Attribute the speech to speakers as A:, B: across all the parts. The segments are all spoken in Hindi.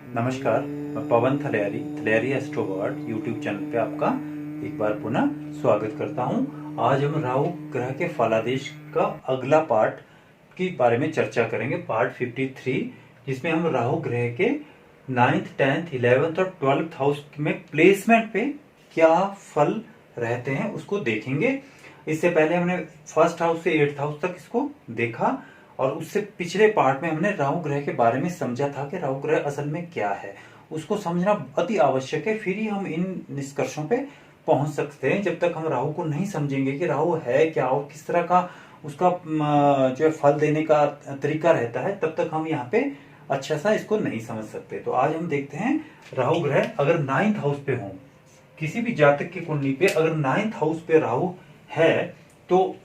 A: नमस्कार, मैं पवन थलेरी थलेरी एस्ट्रोवर्ड यूट्यूब चैनल पे आपका एक बार पुनः स्वागत करता हूं। आज हम राहु ग्रह के फलादेश का अगला पार्ट के बारे में चर्चा करेंगे, पार्ट 53, जिसमें हम राहु ग्रह के 9th 10th 11th और 12th हाउस में प्लेसमेंट पे क्या फल रहते हैं उसको देखेंगे। इससे पहले हमने फर्स्ट हाउस से 8th हाउस तक इसको देखा और उससे पिछले पार्ट में हमने राहु ग्रह के बारे में समझा था कि राहु ग्रह असल में क्या है। उसको समझना अति आवश्यक है, फिर ही हम इन निष्कर्षों पे पहुंच सकते हैं। जब तक हम राहु को नहीं समझेंगे कि राहु है क्या और किस तरह का उसका जो है फल देने का तरीका रहता है, तब तक हम यहाँ पे अच्छा सा इसको नहीं समझ सकते। तो आज हम देखते हैं राहु ग्रह अगर 9th हाउस पे हो, किसी भी जातक की कुंडली पे अगर 9th हाउस पे राहु है तो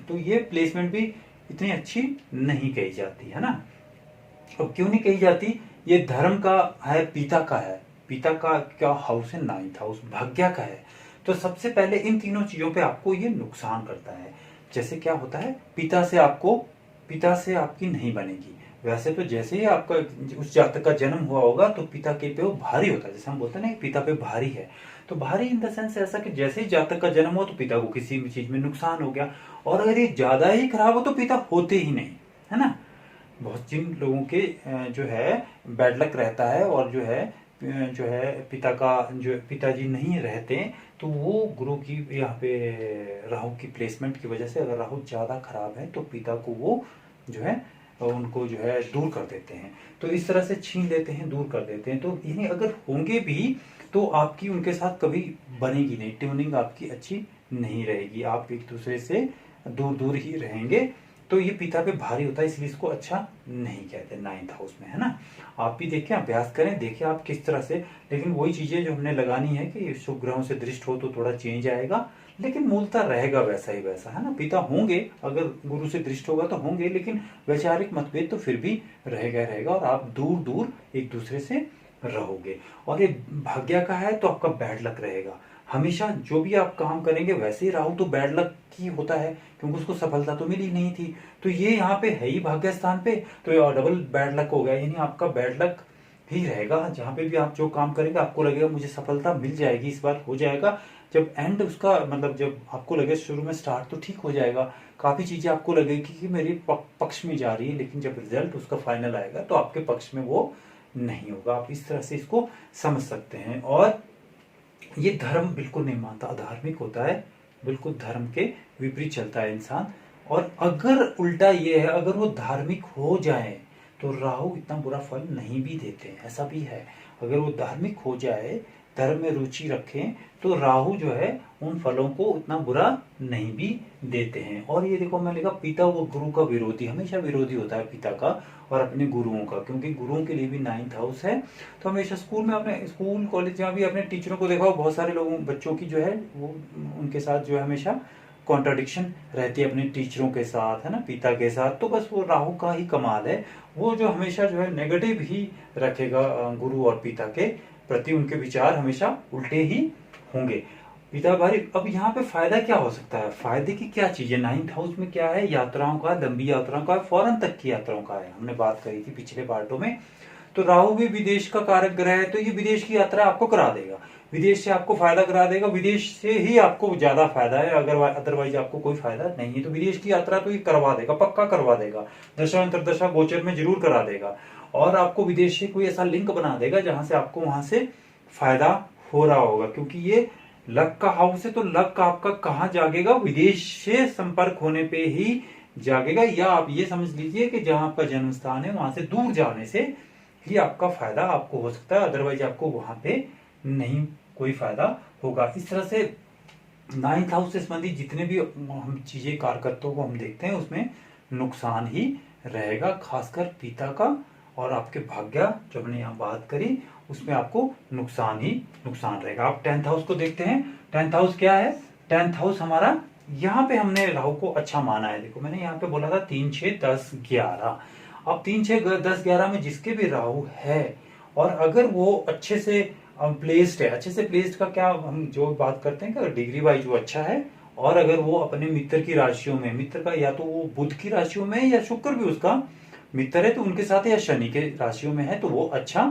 A: तो ये प्लेसमेंट भी इतनी अच्छी नहीं कही जाती है ना। अब क्यों नहीं कही जाती? ये धर्म का है, पिता का है, पिता का क्या हाउस है, 9th हाउस भाग्य का है। तो सबसे पहले इन तीनों चीजों पे आपको ये नुकसान करता है। जैसे क्या होता है, पिता से आपकी नहीं बनेगी। वैसे तो जैसे ही आपका उस जातक का जन्म हुआ होगा तो पिता के पे वो भारी होता है, जैसे हम बोलते हैं ना पिता पे भारी है। तो भारी इन द सेंस ऐसा कि जैसे ही जातक का जन्म हुआ तो पिता को किसी भी चीज में नुकसान हो गया, और अगर ये ज्यादा ही खराब हो तो पिता होते ही नहीं, है ना। बहुत जिन लोगों के जो है बैड लक रहता है और जो है पिता का जो पिताजी नहीं रहते, तो वो गुरु की यहाँ पे राहु की प्लेसमेंट की वजह से अगर राहु ज्यादा खराब है तो पिता को वो जो है उनको जो है दूर कर देते हैं। तो इस तरह से छीन लेते हैं, दूर कर देते हैं। तो इन्हें अगर होंगे भी तो आपकी उनके साथ कभी बनेगी नहीं, ट्यूनिंग आपकी अच्छी नहीं रहेगी, आप एक दूसरे से दूर दूर ही रहेंगे। तो ये पिता पे भारी होता है, इसलिए इसको अच्छा नहीं कहते 9th हाउस में, है ना। आप भी देखें, अभ्यास करें, देखिए आप किस तरह से। लेकिन वही चीजें जो हमने लगानी है कि शुभ ग्रहों से दृष्ट हो तो थोड़ा चेंज आएगा, लेकिन मूलतः रहेगा वैसा ही वैसा, है ना। पिता होंगे, अगर गुरु से दृष्ट होगा तो होंगे, लेकिन वैचारिक मतभेद तो फिर भी रहेगा और आप दूर दूर एक दूसरे से रहोगे। और ये भाग्य का है तो आपका बैड लक रहेगा हमेशा। जो भी आप काम करेंगे, वैसे ही राहु तो बैड लक ही होता है, क्योंकि उसको सफलता तो मिली नहीं थी। तो ये यहाँ पे है ही भाग्य स्थान पे, तो ये डबल बैड लक हो गया, यानी आपका बैड लक ही रहेगा। जहां पे भी आप जो काम करेंगे आपको लगेगा मुझे सफलता मिल जाएगी, इस बार हो जाएगा। जब एंड उसका मतलब जब आपको लगे शुरू में स्टार्ट तो ठीक हो जाएगा, काफी चीजें आपको लगेगी कि मेरे पक्ष में जा रही है, लेकिन जब रिजल्ट उसका फाइनल आएगा तो आपके पक्ष में वो नहीं होगा। आप इस तरह से इसको समझ सकते हैं। और ये धर्म बिल्कुल नहीं मानता, अधार्मिक होता है, बिल्कुल धर्म के विपरीत चलता है इंसान। और अगर उल्टा ये है, अगर वो धार्मिक हो जाए तो राहु इतना बुरा फल नहीं भी देते हैं, ऐसा भी है। अगर वो धार्मिक हो जाए, धर्म में रुचि रखें, तो राहु जो है उन फलों को उतना बुरा नहीं भी देते हैं। और ये देखो, मैंने कहा पिता वो गुरु का विरोधी, हमेशा विरोधी होता है पिता का और अपने गुरुओं का, क्योंकि गुरुओं के लिए भी 9th हाउस है। तो हमेशा स्कूल में, अपने स्कूल कॉलेज जहाँ भी अपने टीचरों को देखा हो, बहुत सारे लोगों बच्चों की जो है वो उनके साथ जो है हमेशा कॉन्ट्राडिक्शन रहती है अपने टीचरों के साथ, है ना, पिता के साथ। तो बस वो राहु का ही कमाल है, वो जो हमेशा जो है नेगेटिव ही रखेगा गुरु और पिता के प्रति, उनके विचार हमेशा उल्टे ही होंगे। पिता भारी। अब यहाँ पे फायदा क्या हो सकता है, फायदे की क्या चीज है? 9th हाउस में क्या है? यात्राओं का, लंबी यात्राओं का, फॉरेन तक की यात्राओं का है, हमने बात करी थी पिछले पार्टों में। तो राहु भी विदेश का कारक ग्रह है, तो ये विदेश की यात्रा आपको करा देगा, विदेश से आपको फायदा करा देगा। विदेश से ही आपको ज्यादा फायदा है, अगर अदरवाइज आपको कोई फायदा नहीं है। तो विदेश की यात्रा तो ये करवा देगा, पक्का करवा देगा, दशा अंतरदशा गोचर में जरूर करा देगा। और आपको विदेश से कोई ऐसा लिंक बना देगा जहां से आपको वहां से फायदा हो रहा होगा, क्योंकि ये लक का हाउस है। तो लक आपका कहाँ जागेगा? विदेश से संपर्क होने पे ही जागेगा। या आप ये समझ लीजिए कि जहां आपका जन्म स्थान है वहां से दूर जाने से ही आपका फायदा आपको हो सकता है, अदरवाइज आपको वहां पे नहीं कोई फायदा होगा। इस तरह से 9th हाउस से संबंधित जितने भी हम चीजें कारकत्वों को हम देखते हैं उसमें नुकसान ही रहेगा, खासकर पिता का और आपके भाग्य जो हमने यहाँ बात करी उसमें आपको नुकसान ही नुकसान रहेगा। आप 10th हाउस को देखते हैं। 10th हाउस क्या है? 10th हाउस हमारा, यहाँ पे हमने राहु को अच्छा माना है। देखो मैंने यहाँ पे बोला था 3 6 10 11। अब 3 6 10 11 में जिसके भी राहु है और अगर वो अच्छे से प्लेस्ड है, अच्छे से प्लेस्ड का क्या हम जो बात करते हैं कि डिग्री वाइज वो अच्छा है, और अगर वो अपने मित्र की राशियों में, मित्र का या तो वो बुध की राशियों में या शुक्र भी उसका मित्र है तो उनके साथ, या शनि के राशियों में है तो वो अच्छा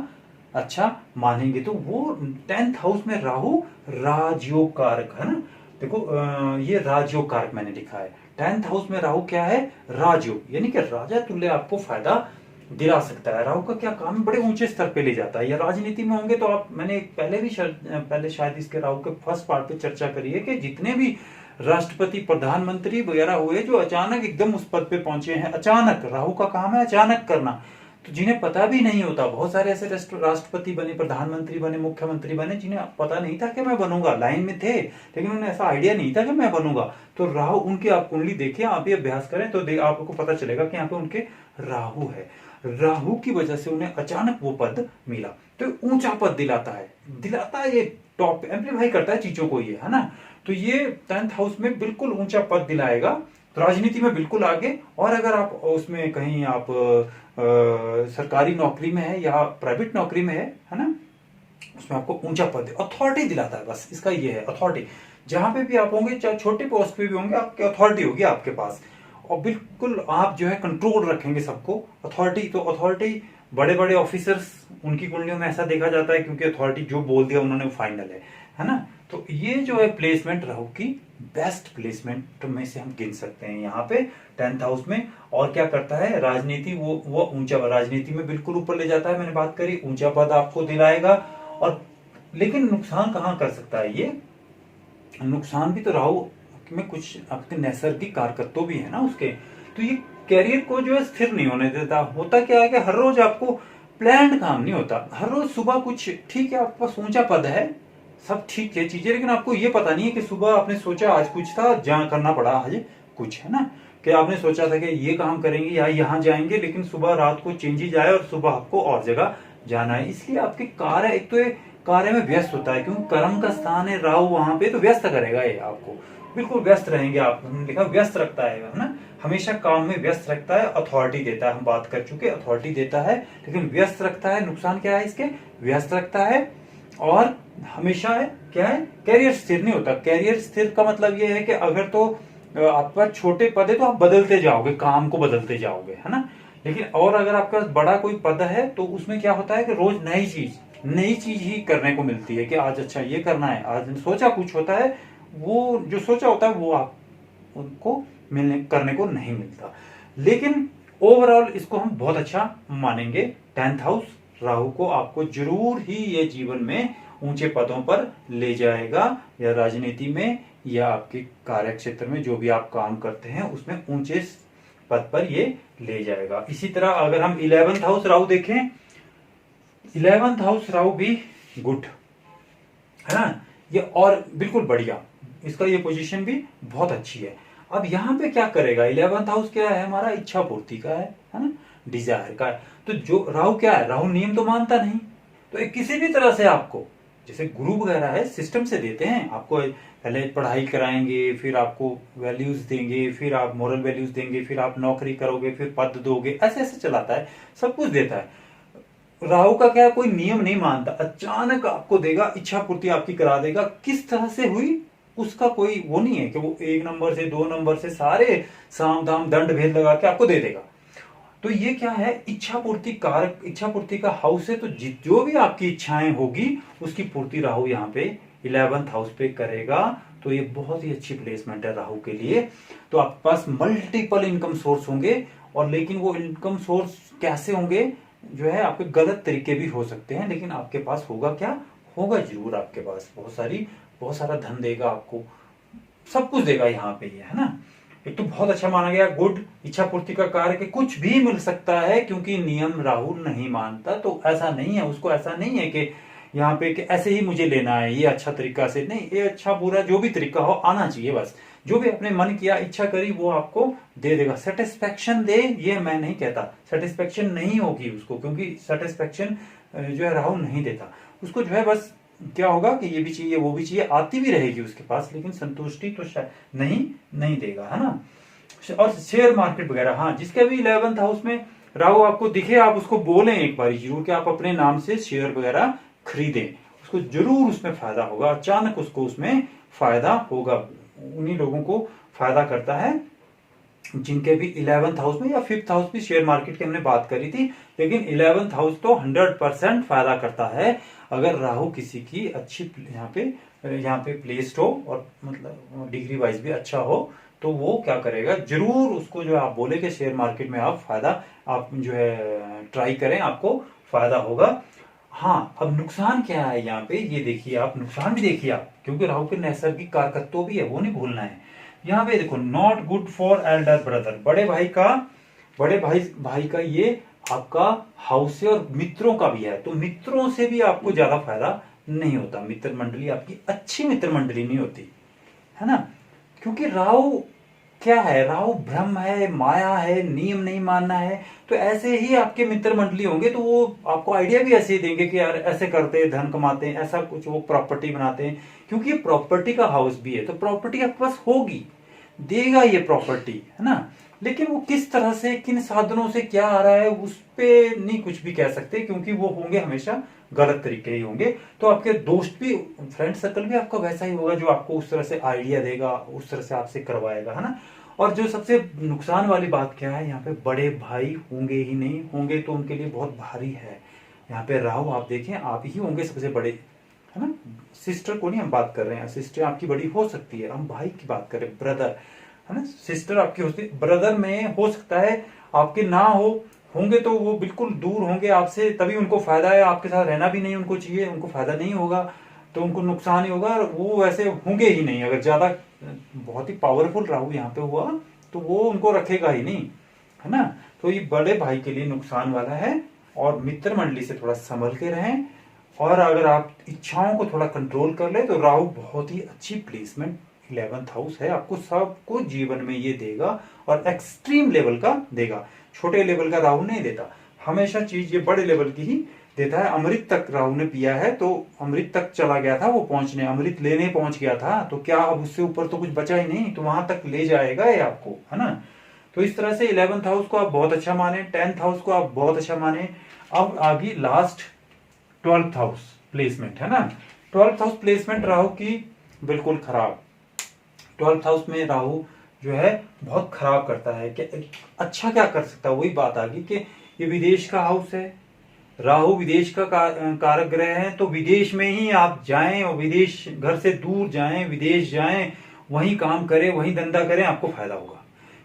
A: अच्छा मानेंगे। तो वो 10th हाउस में राहु राजयोग कारक है ना। देखो ये राजयोग कारक मैंने लिखा है। 10th हाउस में राहु क्या है, राजयोग, यानी कि राजा तुल्य आपको फायदा दिला सकता है। राहु का क्या काम है, बड़े ऊंचे स्तर पे ले जाता है। या राजनीति में होंगे तो आप, मैंने पहले शायद इसके राहु के फर्स्ट पार्ट पे चर्चा करी है कि जितने भी राष्ट्रपति प्रधानमंत्री वगैरह हुए जो अचानक एकदम उस पद पे पहुंचे हैं, अचानक, राहु का काम है अचानक करना, तो जिन्हें पता भी नहीं होता, बहुत सारे ऐसे राष्ट्रपति बने, प्रधानमंत्री बने, मुख्यमंत्री बने, जिन्हें पता नहीं था कि मैं बनूंगा, लाइन में थे लेकिन उन्हें ऐसा आइडिया नहीं था कि मैं बनूंगा। तो राहु उनकी आप कुंडली देखिए, आप ये अभ्यास करें तो आपको पता चलेगा कि यहाँ पे उनके राहु है। राहु की वजह से उन्हें अचानक वो पद मिला, तो ऊंचा पद दिलाता है, ये टॉप एम्प्लीफाई करता है चीजों को, ये है ना। तो ये 10th हाउस में बिल्कुल ऊंचा पद दिलाएगा, तो राजनीति में बिल्कुल आगे। और अगर आप उसमें कहीं आप सरकारी नौकरी में है या प्राइवेट नौकरी में है ना, उसमें आपको ऊंचा पद, अथॉरिटी दिलाता है, बस इसका ये है अथॉरिटी। जहां पे भी आप होंगे, चाहे छोटे पोस्ट पे भी होंगे, आपकी अथॉरिटी होगी आपके पास, और बिल्कुल आप जो है कंट्रोल रखेंगे सबको। अथॉरिटी, तो अथॉरिटी बड़े बड़े ऑफिसर्स, उनकी कुंडलियों में ऐसा देखा जाता है, क्योंकि अथॉरिटी जो बोल दिया उन्होंने फाइनल है ना। तो ये जो है प्लेसमेंट राहु की बेस्ट प्लेसमेंट में से हम गिन सकते हैं यहाँ पे 10th हाउस में। और क्या करता है, राजनीति, वो ऊंचा, राजनीति में बिल्कुल ऊपर ले जाता है, मैंने बात करी, ऊंचा पद आपको दिलाएगा। और लेकिन नुकसान कहाँ कर सकता है ये, नुकसान भी तो राहु में कुछ आपके नैसर्गिक कारकत्व भी है ना उसके, तो ये कैरियर को जो है स्थिर नहीं होने देता। होता क्या है कि हर रोज आपको प्लान्ड काम नहीं होता, हर रोज सुबह कुछ, ठीक है आपके पास ऊंचा पद है, सब ठीक है चीजें, लेकिन आपको ये पता नहीं है कि सुबह आपने सोचा आज कुछ था, जहां करना पड़ा आज कुछ, है ना। कि आपने सोचा था कि ये काम करेंगे या यहाँ जाएंगे, लेकिन सुबह रात को चेंज ही जाए और सुबह आपको और जगह जाना है। इसलिए आपके कार्य, एक तो ये कार्य में व्यस्त होता है, क्योंकि कर्म का स्थान है राहु वहां पे, तो व्यस्त करेगा ये आपको, बिल्कुल व्यस्त रहेंगे आप। हमने लिखा व्यस्त रखता है ना, हमेशा काम में व्यस्त रखता है। अथॉरिटी देता है, हम बात कर चुके, अथॉरिटी देता है, लेकिन व्यस्त रखता है। नुकसान क्या है इसके, व्यस्त रखता है। और हमेशा है क्या है, कैरियर स्थिर नहीं होता। कैरियर स्थिर का मतलब ये है कि अगर तो आपका छोटे पद है तो आप बदलते जाओगे, काम को बदलते जाओगे, है ना। लेकिन और अगर आपका बड़ा कोई पद है तो उसमें क्या होता है कि रोज नई चीज ही करने को मिलती है, कि आज अच्छा ये करना है, आज सोचा कुछ होता है, वो जो सोचा होता है वो आप उनको करने को नहीं मिलता। लेकिन ओवरऑल इसको हम बहुत अच्छा मानेंगे। 10th हाउस राहु को आपको जरूर ही ये जीवन में ऊंचे पदों पर ले जाएगा, या राजनीति में या आपके कार्य क्षेत्र में जो भी आप काम करते हैं उसमें ऊंचे पद पर ये ले जाएगा। इसी तरह अगर हम 11th हाउस राहु देखें, 11th हाउस राहु भी गुड है ना, ये और बिल्कुल बढ़िया, इसका ये पोजीशन भी बहुत अच्छी है। अब यहाँ पे क्या करेगा, 11th हाउस क्या है हमारा, इच्छा पूर्ति का है ना, डिजायर का है। तो जो राहु क्या है, राहु नियम तो मानता नहीं, तो किसी भी तरह से आपको, जैसे गुरु वगैरह है सिस्टम से देते हैं आपको, पहले पढ़ाई कराएंगे, फिर आपको वैल्यूज देंगे, फिर आप मोरल वैल्यूज देंगे, फिर आप नौकरी करोगे, फिर पद दोगे, ऐसे ऐसे चलाता है, सब कुछ देता है। राहु का क्या है, कोई नियम नहीं मानता, अचानक आपको देगा, इच्छा पूर्ति आपकी करा देगा। किस तरह से हुई उसका कोई वो नहीं है कि वो 1 नंबर से 2 नंबर से सारे साम दाम दंड भेद लगा के आपको दे देगा। तो ये क्या है, इच्छा पूर्ति कारक, इच्छा पूर्ति का हाउस है, तो जो भी आपकी इच्छाएं होगी उसकी पूर्ति राहु यहाँ पे 11th हाउस पे करेगा। तो ये बहुत ही अच्छी प्लेसमेंट है राहु के लिए। तो आपके पास मल्टीपल इनकम सोर्स होंगे, और लेकिन वो इनकम सोर्स कैसे होंगे, जो है आपके गलत तरीके भी हो सकते हैं, लेकिन आपके पास होगा क्या, होगा जरूर आपके पास बहुत सारा धन देगा आपको, सब कुछ देगा यहाँ पे ये, है ना। एक तो बहुत अच्छा माना गया, गुड, इच्छा पूर्ति का कार्य कि कुछ भी मिल सकता है, क्योंकि नियम राहु नहीं मानता। तो ऐसा नहीं है, उसको ऐसा नहीं है कि यहाँ पे कि ऐसे ही मुझे लेना है, ये अच्छा तरीका से नहीं, ये अच्छा बुरा जो भी तरीका हो आना चाहिए, बस जो भी अपने मन किया, इच्छा करी, वो आपको दे देगा। सेटिस्फेक्शन दे, ये मैं नहीं कहता, सेटिस्फेक्शन नहीं होगी उसको, क्योंकि सेटिस्फेक्शन जो है राहु नहीं देता उसको। जो है बस क्या होगा कि ये भी चाहिए वो भी चाहिए, आती भी रहेगी उसके पास, लेकिन संतुष्टि तो शायद नहीं देगा, है ना। और शेयर मार्केट वगैरह, हाँ, जिसके भी 11th हाउस में राहु आपको दिखे, आप उसको बोलें एक बार जरूर कि आप अपने नाम से शेयर वगैरह खरीदें, उसको जरूर उसमें फायदा होगा, अचानक उसको उसमें फायदा होगा। उन्हीं लोगों को फायदा करता है जिनके भी 11th हाउस में या 5th हाउस भी शेयर मार्केट की हमने बात करी थी, लेकिन 11th हाउस तो 100% फायदा करता है। अगर राहु किसी की अच्छी यहाँ पे प्लेस्ड हो और मतलब डिग्री वाइज भी अच्छा हो, तो वो क्या करेगा, जरूर उसको जो आप बोले कि शेयर मार्केट में आप आप जो है ट्राई करें, आपको फायदा होगा। हाँ, अब नुकसान क्या है यहाँ पे, ये देखिए आप, नुकसान भी देखिए आप, क्योंकि राहु के नैसर्गिक कारकत्व भी है, वो नहीं भूलना है। यहाँ पे देखो, not good for Elder brother, बड़े भाई का ये आपका हाउस है और मित्रों का भी है, तो मित्रों से भी आपको ज्यादा फायदा नहीं होता। मित्र मंडली आपकी अच्छी मित्र मंडली नहीं होती है ना, क्योंकि राहु क्या है, राहु ब्रह्म है, माया है, नियम नहीं मानना है। तो ऐसे ही आपके मित्र मंडली होंगे तो वो आपको आइडिया भी ऐसे ही देंगे कि यार ऐसे करते हैं, धन कमाते हैं, ऐसा कुछ वो प्रॉपर्टी बनाते हैं, क्योंकि ये प्रॉपर्टी का हाउस भी है, तो प्रॉपर्टी आपके पास होगी, देगा ये प्रॉपर्टी, है ना। लेकिन वो किस तरह से, किन साधनों से क्या आ रहा है, उस पे नहीं कुछ भी कह सकते, क्योंकि वो होंगे हमेशा गलत तरीके ही होंगे। तो आपके दोस्त भी, फ्रेंड सर्कल भी आपका वैसा ही होगा, जो आपको उस तरह से आइडिया देगा, उस तरह से आपसे करवाएगा, है ना। और जो सबसे नुकसान वाली बात क्या है, यहाँ पे बड़े भाई होंगे ही नहीं, होंगे तो उनके लिए बहुत भारी है। यहाँ पे राहु आप देखें, आप ही होंगे सबसे बड़े, है ना। सिस्टर को नहीं हम बात कर रहे हैं, सिस्टर आपकी बड़ी हो सकती है, हम भाई की बात कर रहे हैं, ब्रदर, है ना। सिस्टर आपकी होती, ब्रदर में हो सकता है आपके ना होंगे तो वो बिल्कुल दूर होंगे आपसे, तभी उनको फायदा है, आपके साथ रहना भी नहीं उनको चाहिए, उनको फायदा नहीं होगा तो उनको नुकसान ही होगा। वो वैसे होंगे ही नहीं, अगर ज्यादा बहुत ही पावरफुल राहु यहाँ पे हुआ तो वो उनको रखेगा ही नहीं, है ना। तो ये बड़े भाई के लिए नुकसान वाला है, और मित्र मंडली से थोड़ा संभल के रहें। और अगर आप इच्छाओं को थोड़ा कंट्रोल कर ले तो राहु बहुत ही अच्छी प्लेसमेंट, 11th हाउस है, आपको सब कुछ जीवन में ये देगा, और एक्सट्रीम लेवल का देगा, छोटे लेवल का राहु नहीं देता, हमेशा चीज ये बड़े लेवल की ही देता है। अमृत तक राहु ने पिया है, तो अमृत तक चला गया था वो, पहुंचने अमृत लेने पहुंच गया था, तो क्या अब उससे ऊपर तो कुछ बचा ही नहीं, तो वहां तक ले जाएगा ये आपको, है ना। तो इस तरह से 11th हाउस को आप बहुत अच्छा माने, 10th हाउस को आप बहुत अच्छा माने। अब आगे लास्ट 12th हाउस प्लेसमेंट, है ना। 12th हाउस प्लेसमेंट राहु की बिल्कुल खराब। 12th हाउस में राहु जो है बहुत खराब करता है, कि अच्छा क्या कर सकता है, वही बात आ गई कि ये विदेश का हाउस है, राहु विदेश का कारक ग्रह है, तो विदेश में ही आप जाएं, और विदेश, घर से दूर जाएं, विदेश जाएं, वहीं काम करें, वहीं धंधा करें, आपको फायदा होगा।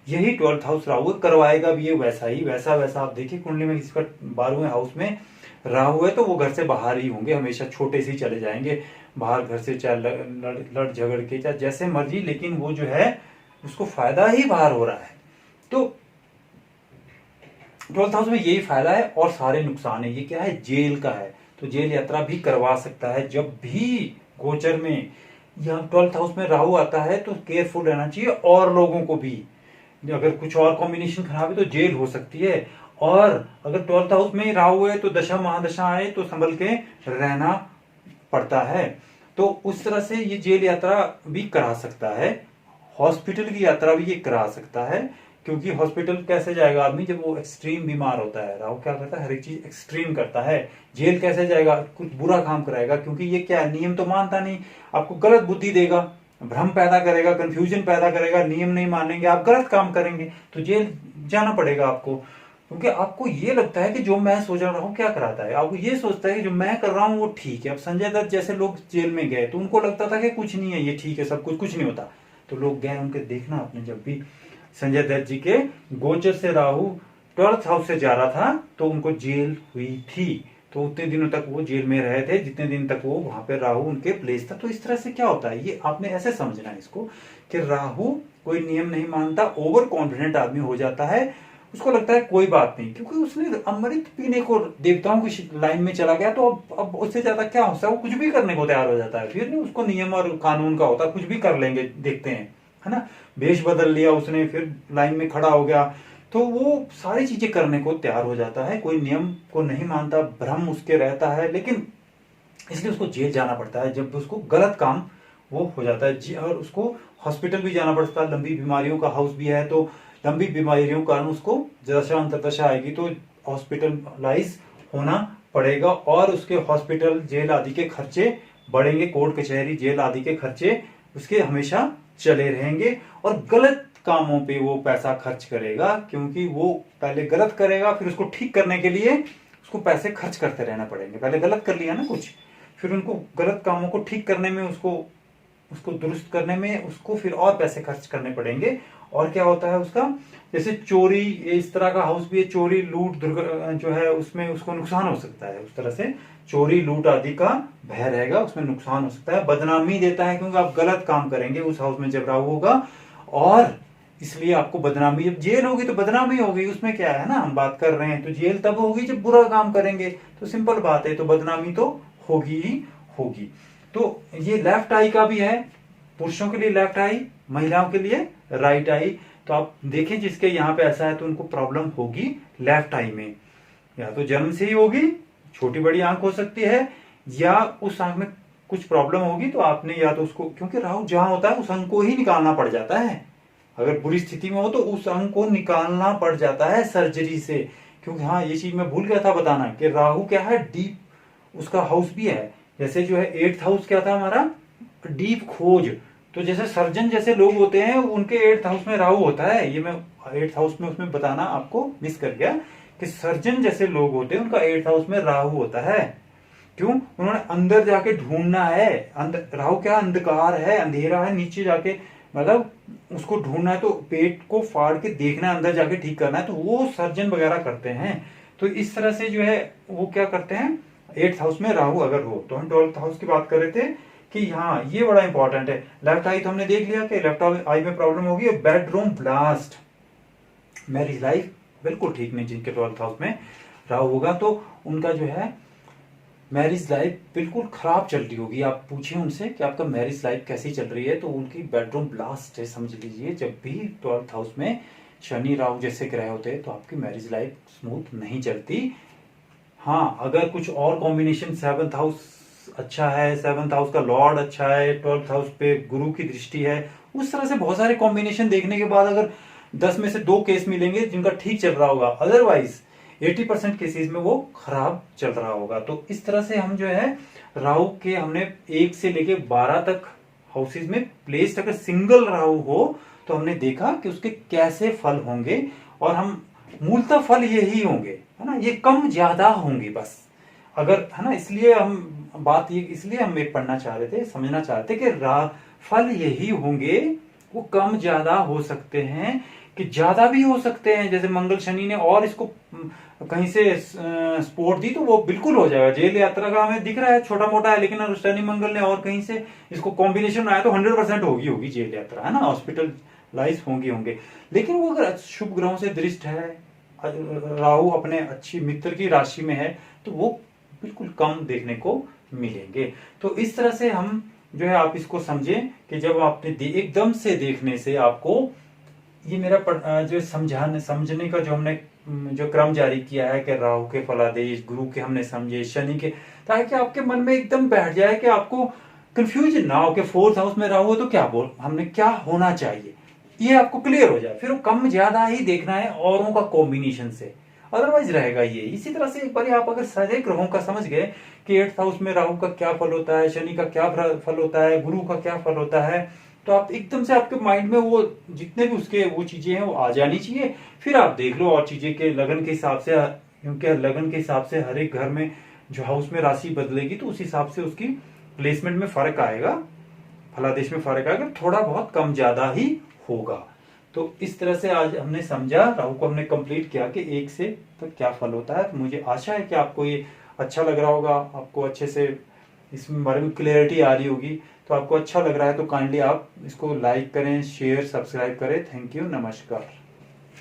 A: यही 12th हाउस राहु करवाएगा भी, ये वैसा ही वैसा वैसा। आप देखिए कुंडली में किसी का 12वें हाउस में राहु है तो वो घर से बाहर ही होंगे, हमेशा छोटे से ही चले जाएंगे बाहर घर से, चाहे लड़ झगड़ के, चाहे जैसे मर्जी, लेकिन वो जो है उसको फायदा ही बाहर हो रहा है। तो 12th हाउस में यही फायदा है, और सारे नुकसान है। ये क्या है, जेल का है, तो जेल यात्रा भी करवा सकता है जब भी गोचर में यहाँ 12th हाउस में राहु आता है, तो केयरफुल रहना चाहिए। और लोगों को भी, अगर कुछ और कॉम्बिनेशन खराब है तो जेल हो सकती है, और अगर 12th हाउस में राहु है तो दशा महादशा आए तो संभल के रहना पड़ता है। तो उस तरह से ये जेल यात्रा भी करा सकता है, हॉस्पिटल की यात्रा भी ये करा सकता है, क्योंकि हॉस्पिटल कैसे जाएगा आदमी जब वो एक्सट्रीम बीमार होता है, राहु क्या करता है, हर एक चीज एक्सट्रीम करता है। जेल कैसे जाएगा, कुछ बुरा काम कराएगा, क्योंकि ये क्या है, नियम तो मानता नहीं, आपको गलत बुद्धि देगा, भ्रम पैदा करेगा, कंफ्यूजन पैदा करेगा, नियम नहीं मानेंगे, आप गलत काम करेंगे, तो जेल जाना पड़ेगा आपको। क्योंकि आपको ये लगता है कि जो मैं सोच रहा हूँ, क्या कराता है, आपको ये सोचता है कि जो मैं कर रहा हूँ वो ठीक है। अब संजय दत्त जैसे लोग जेल में गए तो उनको लगता था कि कुछ नहीं है, ये ठीक है, सब कुछ नहीं होता, तो लोग गए, उनके देखना आपने, जब भी संजय दत्त जी के गोचर से राहु 12th हाउस से जा रहा था तो उनको जेल हुई थी, तो उतने दिनों तक वो जेल में रहे थे जितने दिन तक वो वहां पे राहु उनके प्लेस था। तो इस तरह से क्या होता है, ये आपने ऐसे समझना है इसको, कि राहु कोई नियम नहीं मानता, ओवर कॉन्फिडेंट आदमी हो जाता है, उसको लगता है कोई बात नहीं, क्योंकि उसने अमृत पीने को देवताओं की लाइन में चला गया, तो अब उससे ज्यादा क्या होता है, वो कुछ भी करने को तैयार हो जाता है, फिर नहीं उसको नियम और कानून का होता, कुछ भी कर लेंगे, देखते हैं, है ना। वेश बदल लिया उसने, फिर लाइन में खड़ा हो गया, तो वो सारी चीजें करने को तैयार हो जाता है, कोई नियम को नहीं मानता, भ्रम उसके रहता है, लेकिन इसलिए उसको जेल जाना पड़ता है जब उसको गलत काम वो हो जाता है, और उसको हॉस्पिटल भी जाना पड़ता है, लंबी बीमारियों का हाउस भी है, तो लंबी बीमारियों के कारण उसको दशा अंतरदशा आएगी तो हॉस्पिटलाइज होना पड़ेगा, और उसके हॉस्पिटल जेल आदि के खर्चे बढ़ेंगे, कोर्ट कचहरी जेल आदि के खर्चे उसके हमेशा चले रहेंगे, और गलत कामों पे वो पैसा खर्च करेगा, क्योंकि वो पहले गलत करेगा, फिर उसको ठीक करने के लिए उसको पैसे खर्च करते रहना पड़ेंगे। पहले गलत कर लिया ना कुछ, फिर उनको गलत कामों को ठीक करने में, उसको दुरुस्त करने में उसको फिर और पैसे खर्च करने पड़ेंगे। और क्या होता है उसका, जैसे चोरी, इस तरह का हाउस भी है, चोरी लूट जो है उसमें उसको नुकसान हो सकता है। उस तरह से चोरी लूट आदि का भय रहेगा, उसमें नुकसान हो सकता है। बदनामी देता है, क्योंकि आप गलत काम करेंगे उस हाउस में जब राहु होगा, और इसलिए आपको बदनामी, जब जेल होगी तो बदनामी होगी, उसमें क्या है ना, हम बात कर रहे हैं। तो जेल तब होगी जब बुरा काम करेंगे, तो सिंपल बात है, तो बदनामी तो होगी ही होगी। तो ये लेफ्ट आई का भी है, पुरुषों के लिए लेफ्ट आई, महिलाओं के लिए राइट आई। तो आप देखें जिसके यहाँ पे ऐसा है तो उनको प्रॉब्लम होगी लेफ्ट आई में, या तो जन्म से ही होगी, छोटी बड़ी आंख हो सकती है, या उस आंख में कुछ प्रॉब्लम होगी तो आपने या तो उसको, क्योंकि राहु जहां होता है उस अंग को ही निकालना पड़ जाता है। अगर बुरी स्थिति में हो तो उस अंग को निकालना पड़ जाता है सर्जरी से। क्योंकि हाँ, ये चीज मैं भूल गया था बताना कि राहु क्या है, डीप उसका हाउस भी है। जैसे जो है 8th हाउस क्या था हमारा, डीप खोज। तो जैसे सर्जन जैसे लोग होते हैं उनके 8th हाउस में राहु होता है। ये मैं 8th हाउस में उसमें बताना आपको मिस कर गया कि सर्जन जैसे लोग होते हैं उनका 8th हाउस में राहु होता है। क्यों, उन्होंने अंदर जाके ढूंढना है। राहु क्या, अंधकार है, अंधेरा है, नीचे जाके मतलब उसको ढूंढना है, तो पेट को फाड़ के देखना है, अंदर जाके ठीक करना है, तो वो सर्जन वगैरह करते हैं। तो इस तरह से जो है वो क्या करते हैं, 8th हाउस में राहु अगर हो। तो हम 12th हाउस की बात कर रहे थे कि हाँ ये बड़ा इंपॉर्टेंट है। लेफ्ट आई तो हमने देख लिया कि लेफ्ट आई में प्रॉब्लम होगी। बेडरूम ब्लास्ट, मैरिज लाइफ बिल्कुल ठीक नहीं। जिनके 12th हाउस में राहु होगा तो उनका जो है मैरिज लाइफ बिल्कुल खराब चल रही होगी। आप पूछिए उनसे कि आपका मैरिज लाइफ कैसी चल रही है, तो उनकी बेडरूम ब्लास्ट है, समझ लीजिए। जब भी 12th हाउस में शनि राहु जैसे ग्रह होते हैं तो आपकी मैरिज लाइफ स्मूथ नहीं चलती। हाँ, अगर कुछ और कॉम्बिनेशन, 7th हाउस अच्छा है, 7th हाउस का लॉर्ड अच्छा है, 12th हाउस पे गुरु की दृष्टि है, उस तरह से बहुत सारे कॉम्बिनेशन देखने के बाद अगर 10 में से 2 केस मिलेंगे जिनका ठीक चल रहा होगा, अदरवाइज 80% केसेस में वो खराब चल रहा होगा। तो इस तरह से हम जो है राहु के हमने 1 से लेके 12 तक हाउसेज में प्लेस्ड, अगर सिंगल राहु हो तो हमने देखा कि उसके कैसे फल होंगे, और हम मूलतः फल यही होंगे, है ना, ये कम ज्यादा होंगे बस, अगर, है ना। इसलिए हम बात ये, इसलिए हम ये पढ़ना चाह रहे थे, समझना चाहते कि फल यही होंगे, वो कम ज्यादा हो सकते हैं, कि ज्यादा भी हो सकते हैं। जैसे मंगल शनि ने और इसको कहीं से सपोर्ट दी तो वो बिल्कुल हो जाएगा। जेल यात्रा का हमें दिख रहा है छोटा मोटा है, लेकिन शनि मंगल ने और कहीं से इसको कॉम्बिनेशन आया तो 100% होगी जेल यात्रा, है ना, हॉस्पिटलाइज होंगे। लेकिन वो अगर शुभ ग्रहों से दृष्ट है, राहु अपने अच्छी मित्र की राशि में है, तो वो बिल्कुल कम देखने को मिलेंगे। तो इस तरह से हम जो है, आप इसको समझें कि जब आपने एकदम से देखने से आपको ये मेरा जो समझने का जो हमने जो क्रम जारी किया है कि राहु के फलादेश, गुरु के हमने समझे, शनि के, ताकि आपके मन में एकदम बैठ जाए कि आपको कंफ्यूजन ना हो कि 4th हाउस में राहु हो तो हमने क्या होना चाहिए, ये आपको क्लियर हो जाए। फिर वो कम ज्यादा ही देखना है औरों का कॉम्बिनेशन से, अदरवाइज रहेगा ये। इसी तरह से एक बार आप अगर सारे ग्रहों का समझ गए कि 8th हाउस में राहु का क्या फल होता है, शनि का क्या फल होता है, गुरु का क्या फल होता है, तो आप एकदम से आपके माइंड में वो जितने भी उसके वो चीजें हैं वो आ जानी चाहिए। फिर आप देख लो और चीजें के लगन के हिसाब से, क्योंकि लगन के हिसाब से हर एक घर में जो हाउस में राशि बदलेगी तो उस हिसाब से उसकी प्लेसमेंट में फर्क आएगा, फलादेश में फर्क आएगा, थोड़ा बहुत कम ज्यादा ही होगा। तो इस तरह से आज हमने समझा, राहु को हमने कंप्लीट किया कि 1 से तो क्या फल होता है। तो मुझे आशा है कि आपको ये अच्छा लग रहा होगा, आपको अच्छे से इसमें बारे में क्लियरिटी आ रही होगी। तो आपको अच्छा लग रहा है तो काइंडली आप इसको लाइक करें, शेयर, सब्सक्राइब करें। थैंक यू, नमस्कार।